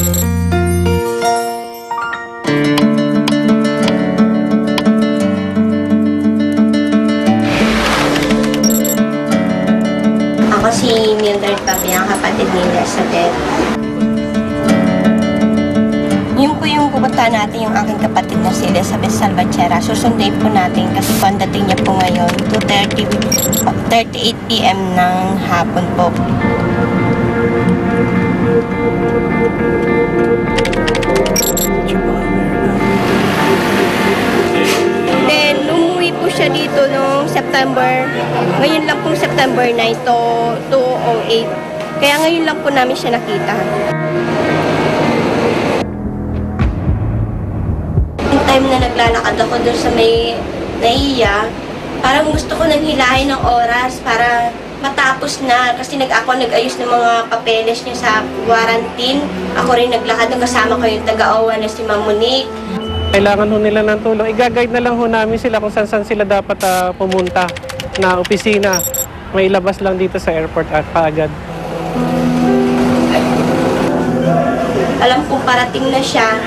Ako si Mildred Papi, ang kapatid ni Elizabeth. Yun po yung pupuntahan natin yung aking kapatid na si Elizabeth Salvatierra. Susundin po natin kasi po ang dating niya po ngayon 2:38 PM ng hapon po. Then, umuwi po siya dito noong September. Ngayon lang pong September 9 to 2008. Kaya ngayon lang po namin siya nakita. Yung time na naglalakad ako doon sa may Naiya, parang gusto ko nang hilahin ng oras para matapos na. Kasi ako nag-ayos ng mga papeles niya sa quarantine. Ako rin naglakad ng kasama ko yung taga-OWA na si Ma'am Monique. Kailangan ho nila ng tulong. I-guide na lang ho namin sila kung saan sila dapat pumunta na opisina. May ilabas lang dito sa airport at kaagad. Alam kong parating na siya.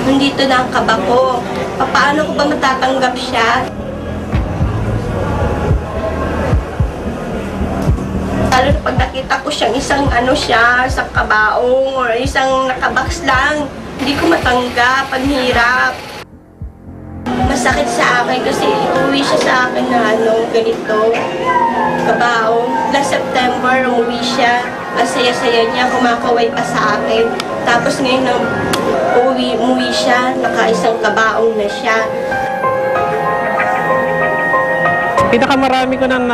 Nandito na ang kaba ko. Paano ko ba matatanggap siya? Lalo na pag nakita ko siyang isang isang kabaong or isang nakabox lang. Hindi ko matanggap, ang hirap. Masakit sa akin kasi umuwi siya sa akin na ganito, kabaong. Last September, umuwi siya. Ang saya-saya niya, kumakaway pa sa akin. Tapos ngayon, umuwi siya, nakaisang kabaong na siya. Pinakamarami ko nang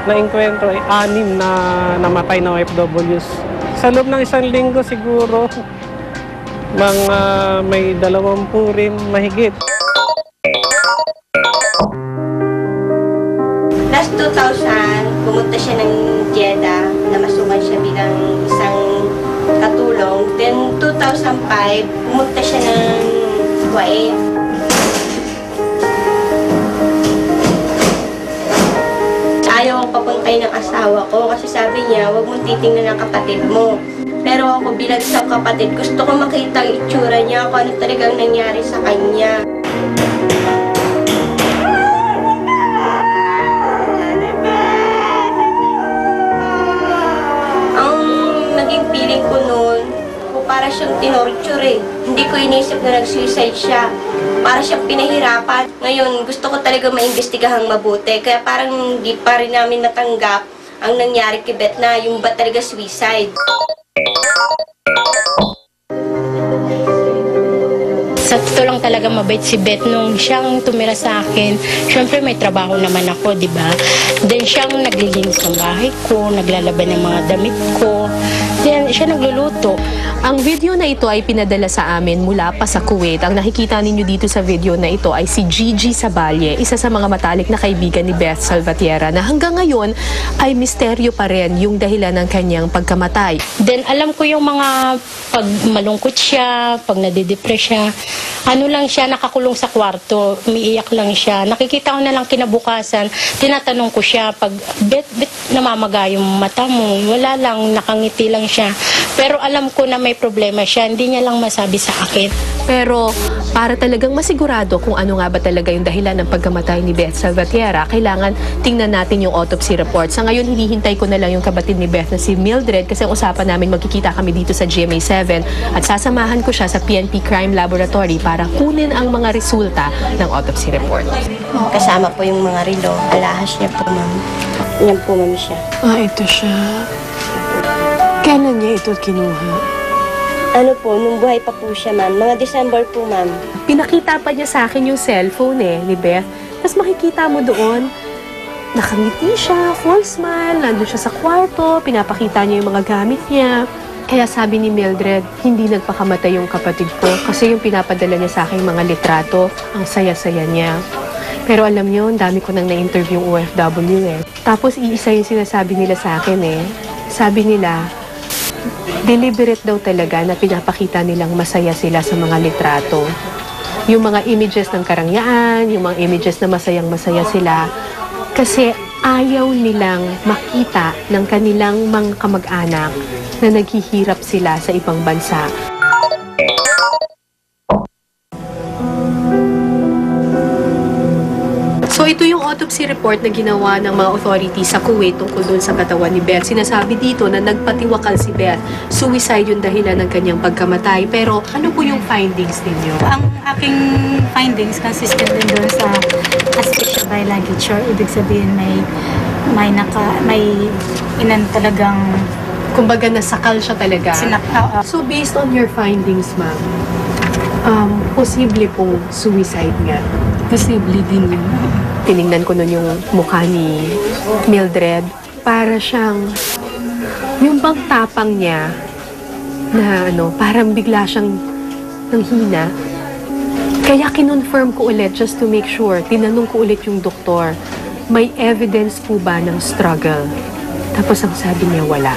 na-enkwentro ay 6 na namatay na OFWs. Sa loob ng 1 linggo siguro, may 20 rin mahigit. Last 2000, pumunta siya ng Jeddah, namasukan siya bilang isang katulong. Then 2005, pumunta siya ng Kuwait. Ayaw akong papuntay ng asawa ko kasi sabi niya, huwag mong titingnan ng kapatid mo. Pero ako bilang isang kapatid, gusto ko makita ang itsura niya, kung ano talagang nangyari sa kanya. Ang naging feeling ko noon, para siyang tinorture eh. Hindi ko inisip na nag-suicide siya. Para siyang pinahirapan. Ngayon, gusto ko talaga maimbestigahang mabuti. Kaya parang hindi pa rin namin natanggap ang nangyari kay Beth na yung ba talaga suicide. Sa totoo lang talaga mabait si Beth nung siyang tumira sa akin. Siyempre may trabaho naman ako, di ba? Then siyang naglilinis ng bahay ko, naglalaban ng mga damit ko. Then siya nagluluto. Ang video na ito ay pinadala sa amin mula pa sa Kuwait. Ang nakikita ninyo dito sa video na ito ay si Gigi Saballe, isa sa mga matalik na kaibigan ni Beth Salvatierra na hanggang ngayon ay misteryo pa rin yung dahilan ng kanyang pagkamatay. Then alam ko yung mga pag malungkot siya, pag nadidepress siya, lang siya, nakakulong sa kwarto, umiiyak lang siya. Nakikita ko na lang kinabukasan, tinatanong ko siya, pag Beth, namamaga yung mata mo, wala lang, nakangiti lang siya. Pero alam ko na may problema siya, hindi niya lang masabi sa akin. Pero para talagang masigurado kung ano nga ba talaga yung dahilan ng pagkamatay ni Beth Salvatierra, kailangan tingnan natin yung autopsy report. Sa ngayon, hinihintay ko na lang yung kapatid ni Beth na si Mildred kasi ang usapan namin magkikita kami dito sa GMA7 at sasamahan ko siya sa PNP Crime Laboratory para kunin ang mga resulta ng autopsy report. Kasama po yung mga relo. Alahas niya po, ma'am. Yan po, ma'am siya. Ito siya. Kailan niya ito kinuha? Ano po, nung buhay pa po siya, ma'am. Mga December po, ma'am. Pinakita pa niya sa akin yung cellphone ni Beth. Tapos makikita mo doon, nakangiti siya, full smile, nandun siya sa kwarto, pinapakita niya yung mga gamit niya. Kaya sabi ni Mildred, hindi nagpakamatay yung kapatid ko kasi yung pinapadala niya sa akin mga litrato, ang saya-saya niya. Pero alam niyo, dami ko nang na-interview yung OFW Tapos iisa yung sinasabi nila sa akin Sabi nila, deliberate daw talaga na pinapakita nilang masaya sila sa mga litrato. Yung mga images ng karangyaan, yung mga images na masayang-masaya sila. Kasi ayaw nilang makita ng kanilang mga kamag-anak na naghihirap sila sa ibang bansa. So ito yung autopsy report na ginawa ng mga authorities sa Kuwait tungkol doon sa katawan ni Beth. Sinasabi dito na nagpatiwakal si Beth. Suicide yung dahilan ng kanyang pagkamatay. Pero ano po yung findings ninyo? Ang aking findings consistent din doon sa asphyxia by ligature. Ibig sabihin may inan talagang Kumbaga nasakal siya talaga. So based on your findings, ma'am, posible pong suicide nga. posible din yun. Tiningnan ko nun yung mukha ni Mildred. Para siyang, yung bang tapang niya na parang bigla siyang nanghina. Kaya kinonfirm ko ulit just to make sure. Tinanong ko ulit yung doktor, may evidence po ba ng struggle? Tapos ang sabi niya, wala.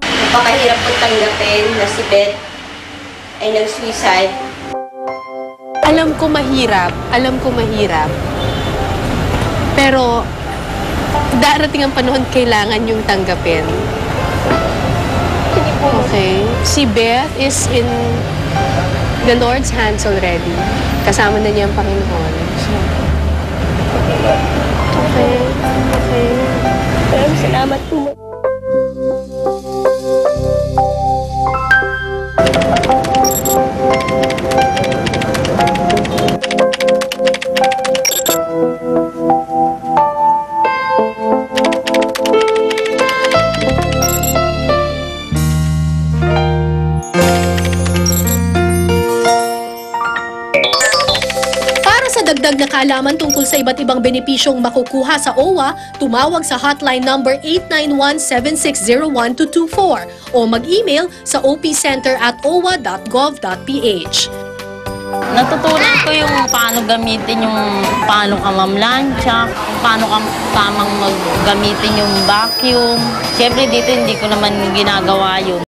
Napakahirap po tanggapin na si Beth ay nag-suicide. Alam ko mahirap. Pero darating ang panahon kailangan yung tanggapin. Okay. Si Beth is in the Lord's hands already. Kasama na niya ang Panginoon. Okay. Maraming salamat po. Para sa dagdag na kaalaman tungkol sa iba't ibang benepisyong makukuha sa OWA, tumawag sa hotline number 891-7601-224 o mag-email sa opcenter@owa.gov.ph. Natutunan ko yung paano gamitin paano ka mamlansya, paano ka tamang gamitin yung vacuum. Siyempre dito hindi ko naman ginagawa yun.